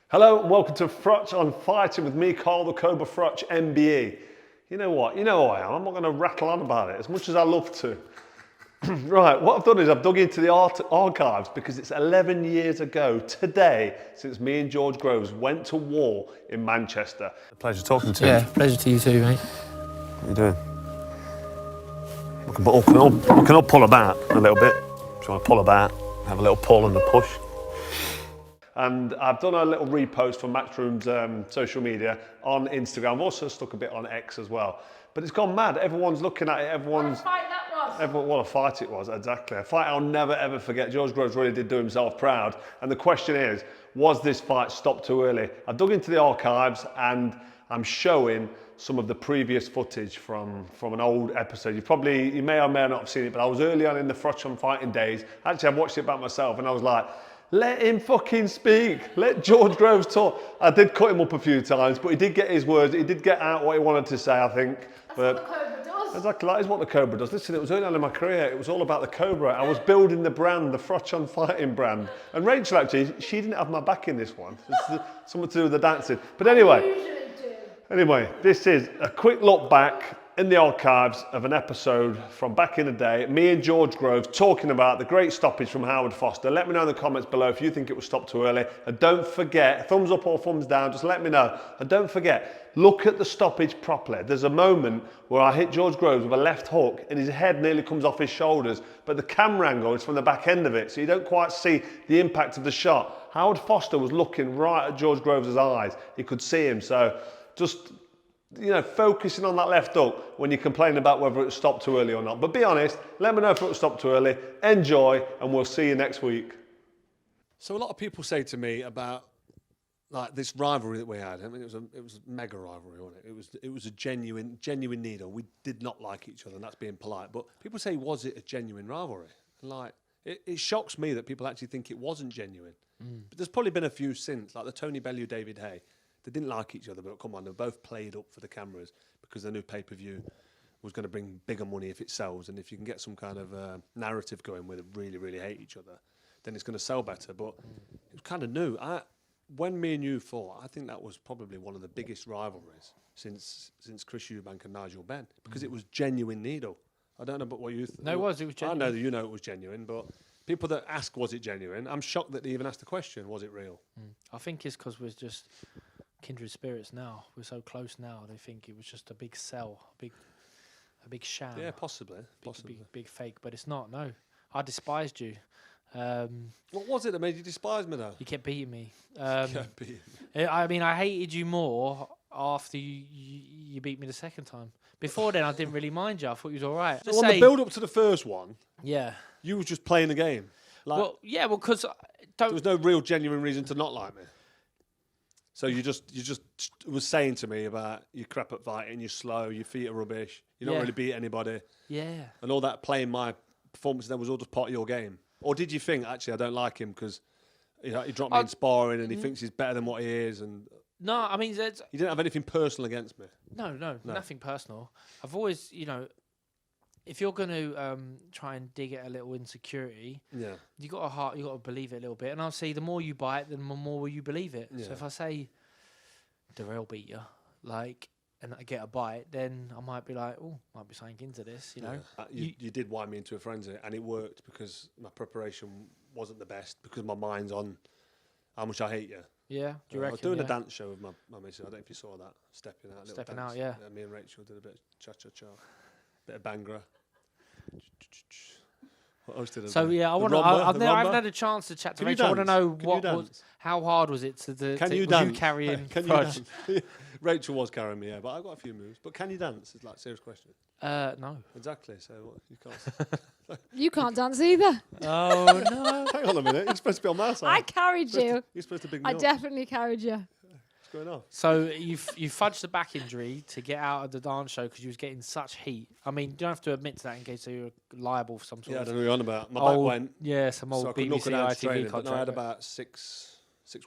Hello and welcome to Froch on Fighting with me, Carl the Cobra Froch, MBE. You know what? You know who I am. I'm not going to rattle on about it as much as I love to. Right, what I've done is I've dug into the archives because it's 11 years ago today since me and George Groves went to war in Manchester. A pleasure talking to you. Yeah, pleasure to you too, mate. What are you doing? We can all pull about a little bit. If you want to pull about, have a little pull and a push. And I've done a little repost from Matchroom's social media on Instagram. I've also stuck a bit on X as well. But it's gone mad. Everyone's looking at it. What a fight that was. What a fight it was, exactly. A fight I'll never ever forget. George Groves really did do himself proud. And the question is, was this fight stopped too early? I dug into the archives and I'm showing some of the previous footage from an old episode. You may or may not have seen it, but I was early on in the Froch on Fighting days. Actually, I've watched it back myself and I was like, let him fucking speak. Let George Groves talk. I did cut him up a few times, but he did get his words. He did get out what he wanted to say, I think. That's what the Cobra does. Exactly, that is what the Cobra does. Listen, it was early on in my career. It was all about the Cobra. I was building the brand, the Froch on Fighting brand. And Rachel, actually, she didn't have my back in this one. It's something to do with the dancing. But anyway, this is a quick look back in the archives of an episode from back in the day, me and George Groves talking about the great stoppage from Howard Foster. Let me know in the comments below if you think it was stopped too early. And don't forget, thumbs up or thumbs down, just let me know. And don't forget, look at the stoppage properly. There's a moment where I hit George Groves with a left hook and his head nearly comes off his shoulders, but the camera angle is from the back end of it, so you don't quite see the impact of the shot. Howard Foster was looking right at George Groves' eyes. He could see him, so just, you know, focusing on that left hook when you're complaining about whether it was stopped too early or not. But be honest, let me know if it was stopped too early. Enjoy, and we'll see you next week. So a lot of people say to me about like this rivalry that we had. I mean, it was a mega rivalry, wasn't it? It was a genuine needle. We did not like each other, and that's being polite. But people say, was it a genuine rivalry? Like, it shocks me that people actually think it wasn't genuine. But there's probably been a few since, like the Tony Bellew, David Hay. They didn't like each other, but come on, they were both played up for the cameras because they knew pay-per-view was going to bring bigger money if it sells, and if you can get some kind of narrative going where they really, really hate each other, then it's going to sell better. But it was kind of new. When me and you fought, I think that was probably one of the biggest rivalries since Chris Eubank and Nigel Benn, because it was genuine needle. I don't know about what you think. No, it was genuine. I know that you know it was genuine, but people that ask, was it genuine? I'm shocked that they even asked the question, was it real? I think it's because we're just kindred spirits now. We're so close now. They think it was just a big sell, a big sham. Yeah, possibly. Big fake, but it's not. No, I despised you. What was it that made you despise me, though? You kept beating me. Kept beating me. I mean, I hated you more after you beat me the second time. Before then, I didn't really mind you. I thought you was all right. So on the build-up to the first one, yeah, you was just playing the game. Like, because there was no real genuine reason to not like me. So you just was saying to me about you crap at fighting, you're slow, your feet are rubbish, you don't really beat anybody. Yeah. And all that playing my performance then was all just part of your game. Or did you think, actually, I don't like him because he dropped me in sparring and he thinks he's better than what he is? And no, I mean, you didn't have anything personal against me? No, nothing personal. I've always, if you're going to try and dig at a little insecurity, you got to believe it a little bit. And I'll say the more you bite, the more will you believe it. Yeah. So if I say Darrell beat you, and I get a bite, then I might be like, oh, might be something into this, you know. You did wind me into a frenzy, and it worked because my preparation wasn't the best because my mind's on how much I hate you. Yeah, do you reckon? I was doing a dance show with my missus. I don't know if you saw that. Stepping out, yeah. Me and Rachel did a bit of cha-cha-cha, bit of Bangra. What else did I do? Yeah, I haven't had a chance to chat to Rachel. I want to know how hard was it Can you dance? You carrying Can you dance? Rachel was carrying me, but I got a few moves. But can you dance? It's like a serious question. No. Exactly. So you can't. You can't dance either. Oh no! Hang on a minute. You're supposed to be on my side. I carried you. You're supposed to big me I up. definitely carried you. What's going on? So you fudged the back injury to get out of the dance show because you was getting such heat. I mean, you don't have to admit to that in case you're liable for some sort I of. don't know what you're on about. My back went. Yeah, some old so I could BBC ITV contract. No, I had about 6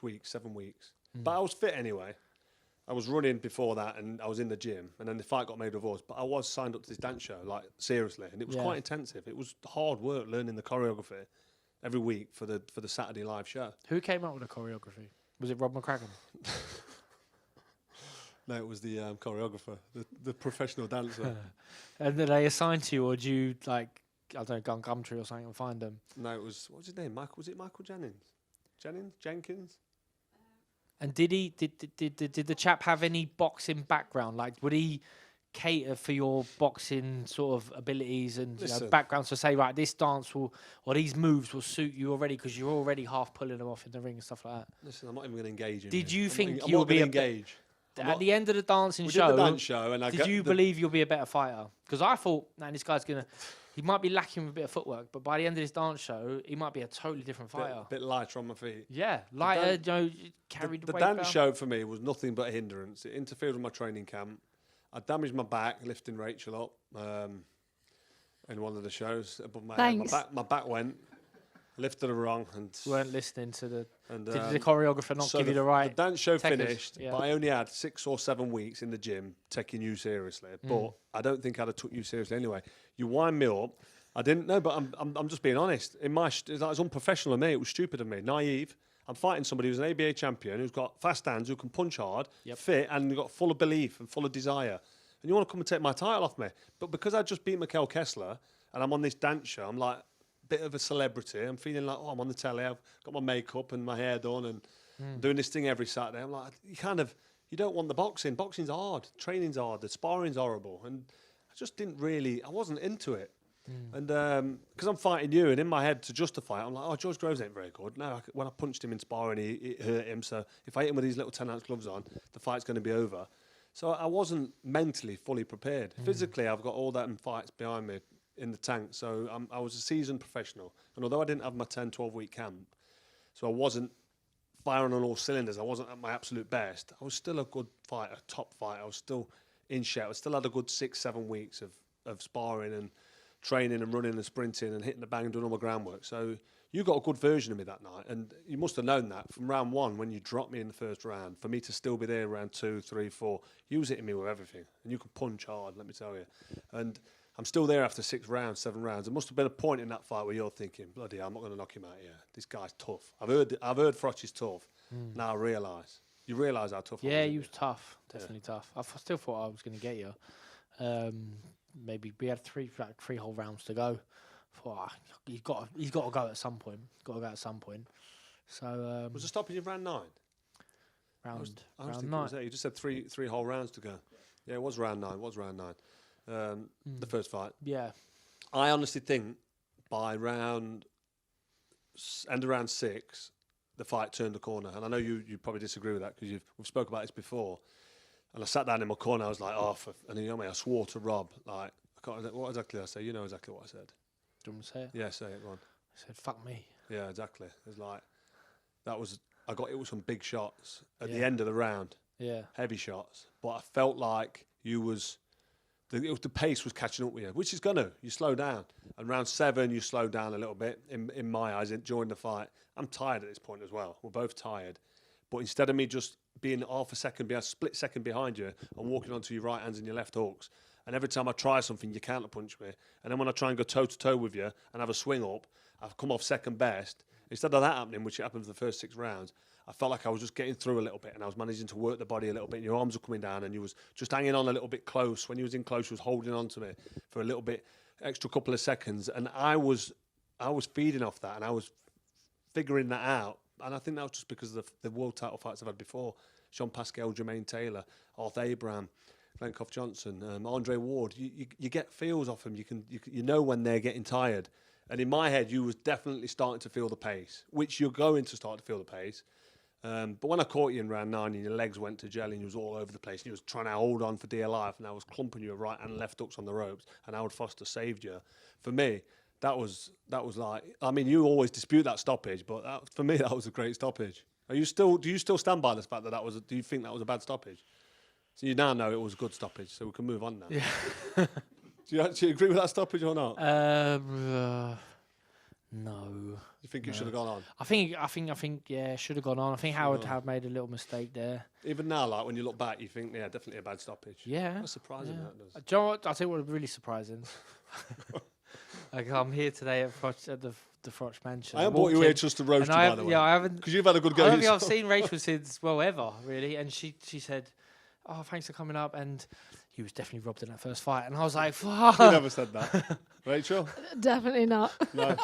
weeks, 7 weeks. But I was fit anyway. I was running before that, and I was in the gym, and then the fight got made with us. But I was signed up to this dance show, seriously, and it was quite intensive. It was hard work learning the choreography every week for the Saturday live show. Who came up with the choreography? Was it Rob McCracken? No, it was the choreographer, the professional dancer. And did they assign to you, or do you I don't know, go on Gumtree or something and find them? No, it was, what's his name? Was it Michael Jenkins? And did the chap have any boxing background? Like, would he cater for your boxing sort of abilities and background? So say, right, this dance will, or these moves will suit you already because you're already half pulling them off in the ring and stuff like that. Listen, I'm not even going to engage in Did it. you I'm think not, you'll I'm be engage? At the end of the dancing We show? did the dance show, and did you believe you'll be a better fighter? Because I thought, man, this guy's gonna. He might be lacking a bit of footwork, but by the end of this dance show, he might be a totally different fighter. A bit lighter on my feet. Yeah, lighter, carried The weight dance better. show for me was nothing but a hindrance. It interfered with my training camp. I damaged my back lifting Rachel up in one of the shows above my head. My back went. Lifted her wrong and weren't listening to the. And, did the choreographer not give you the right? The dance show techers? finished, but I only had 6 or 7 weeks in the gym taking you seriously. But I don't think I'd have took you seriously anyway. You wind me up. I didn't know, but I'm just being honest. It was unprofessional of me. It was stupid of me, naive. I'm fighting somebody who's an ABA champion, who's got fast hands, who can punch hard, fit, and got full of belief and full of desire. And you want to come and take my title off me? But because I just beat Mikkel Kessler and I'm on this dance show, I'm like. Bit of a celebrity. I'm feeling like, I'm on the telly. I've got my makeup and my hair done and doing this thing every Saturday. I'm like, you don't want the boxing. Boxing's hard. Training's hard. The sparring's horrible. And I wasn't into it. And because I'm fighting you, and in my head to justify it, I'm like, George Groves ain't very good. No, when I punched him in sparring, it hurt him. So if I hit him with these little 10-ounce gloves on, the fight's going to be over. So I wasn't mentally fully prepared. Physically, I've got all that and fights behind me in the tank, so I was a seasoned professional, and although I didn't have my 10-12 week camp, so I wasn't firing on all cylinders, I wasn't at my absolute best, I was still a good fighter, top fighter. I was still in shape. I still had a good 6-7 weeks of sparring and training and running and sprinting and hitting the bang and doing all my groundwork. So you got a good version of me that night, and you must have known that from round 1 when you dropped me in the first round. For me to still be there round 2, 3, 4, you was hitting me with everything, and you could punch hard, let me tell you. And I'm still there after 6 rounds, 7 rounds. There must have been a point in that fight where you're thinking, bloody hell, I'm not going to knock him out here. This guy's tough. I've heard Froch is tough. Now I realise. You realise how tough I was. Yeah, he was tough. Definitely tough. I still thought I was going to get you. Maybe we had 3 whole rounds to go. Thought, he's got to go at some point. So was the stoppage in round 9? Round 9. You just said 3 whole rounds to go. Yeah, it was round 9. The first fight. Yeah. I honestly think by end of round 6, the fight turned the corner. And I know you probably disagree with that because we've spoke about this before. And I sat down in my corner. I was like, and you know me, I swore to Rob. Like, what exactly did I say? You know exactly what I said. Do you want to say it? Yeah, say it. Go on. I said, "Fuck me." Yeah, exactly. It was like I got it with some big shots at the end of the round. Yeah. Heavy shots, but I felt like the pace was catching up with you, which is you slow down. And round 7, you slow down a little bit, in my eyes, during the fight. I'm tired at this point as well. We're both tired. But instead of me just being half a second, a split second behind you, I'm walking onto your right hands and your left hooks. And every time I try something, you counterpunch me. And then when I try and go toe-to-toe with you and have a swing up, I've come off second best. Instead of that happening, which happened for the first 6 rounds, I felt like I was just getting through a little bit and I was managing to work the body a little bit and your arms were coming down and you was just hanging on a little bit close. When you was in close, you was holding on to me for a little bit, extra couple of seconds. And I was feeding off that and I was figuring that out. And I think that was just because of the world title fights I've had before. Sean Pascal, Jermaine Taylor, Arthur Abraham, Glencoff Johnson, Andre Ward. You get feels off them. You know when they're getting tired. And in my head, you was definitely starting to feel the pace, which you're going to start to feel the pace. But when I caught you in round 9 and your legs went to jelly and you was all over the place and you was trying to hold on for dear life and I was clumping you right and left hooks on the ropes and Howard Foster saved you, for me, that was like, I mean, you always dispute that stoppage, but for me, that was a great stoppage. Do you still stand by the fact that do you think that was a bad stoppage? So you now know it was a good stoppage, so we can move on now. Yeah. Do you actually agree with that stoppage or not? No. You think you should have gone on? I think, yeah, should have gone on. I think Howard had made a little mistake there. Even now, like when you look back, you think, yeah, definitely a bad stoppage. Yeah. That's surprising. Yeah. That does. Do you know what? I'll tell you what was really surprising. Like, I'm here today at the the Froch mansion. I haven't brought you here just to roast you, by the way. Yeah, I haven't. Because you've had a good go. I don't think I've seen Rachel since, well, ever, really. And she said, oh, thanks for coming up. And he was definitely robbed in that first fight. And I was like, fuck. You never said that. Rachel? Definitely not. No.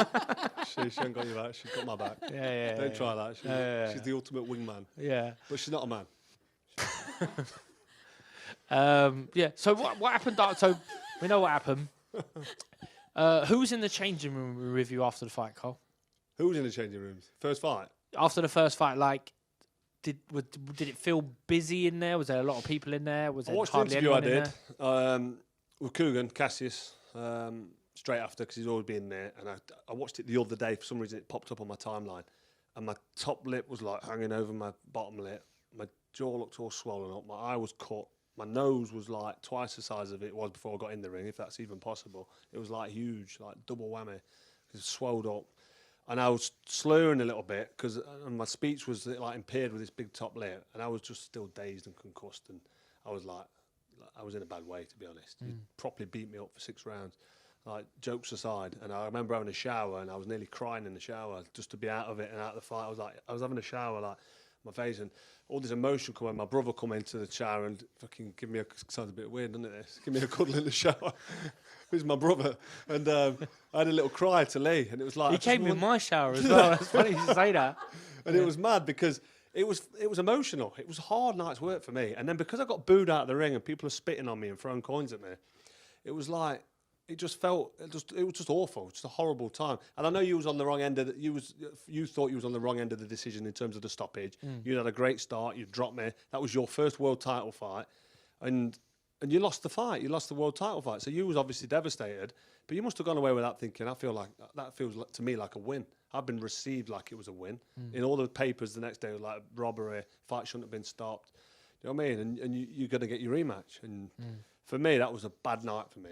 She ain't got your back. She's got my back. Yeah. Don't try that. She's the ultimate wingman. Yeah. But she's not a man. So what happened? So we know what happened. Who was in the changing room with you after the fight, Cole? Who was in the changing rooms? First fight? After the first fight, like, did it feel busy in there? Was there a lot of people in there? Was I there watched the hardly interview I anyone in did there? with Coogan, Cassius, straight after, because he's always been there. And I watched it the other day. For some reason, it popped up on my timeline. And my top lip was like hanging over my bottom lip. My jaw looked all swollen up. My eye was cut. My nose was like twice the size of it was before I got in the ring, if that's even possible. It was like huge, like double whammy. It was swelled up. And I was slurring a little bit because my speech was like impaired with this big top lip. And I was just still dazed and concussed. And I was like, I was in a bad way, to be honest. He properly beat me up for 6 rounds. Like, jokes aside. And I remember having a shower and I was nearly crying in the shower just to be out of it and out of the fight. I was having a shower, like, my face, and all this emotion coming. My brother come into the shower and fucking give me sounds a bit weird, doesn't it? This give me a cuddle in the shower. Who's my brother? And I had a little cry to Lee, and it was like He came in my shower as well. It's funny you say that. And it was mad because it was emotional. It was a hard night's work for me. And then because I got booed out of the ring and people are spitting on me and throwing coins at me, it was like. It was just awful. Just a horrible time. And I know you was on the wrong end of you thought you was on the wrong end of the decision in terms of the stoppage. You had a great start. You dropped me. That was your first world title fight, and you lost the fight. You lost the world title fight. So you was obviously devastated. But you must have gone away with that thinking. I feel like that feels to me like a win. I've been received like it was a win in all the papers the next day. Like robbery, fight shouldn't have been stopped. You know what I mean? And you're gonna get your rematch. And for me, that was a bad night for me.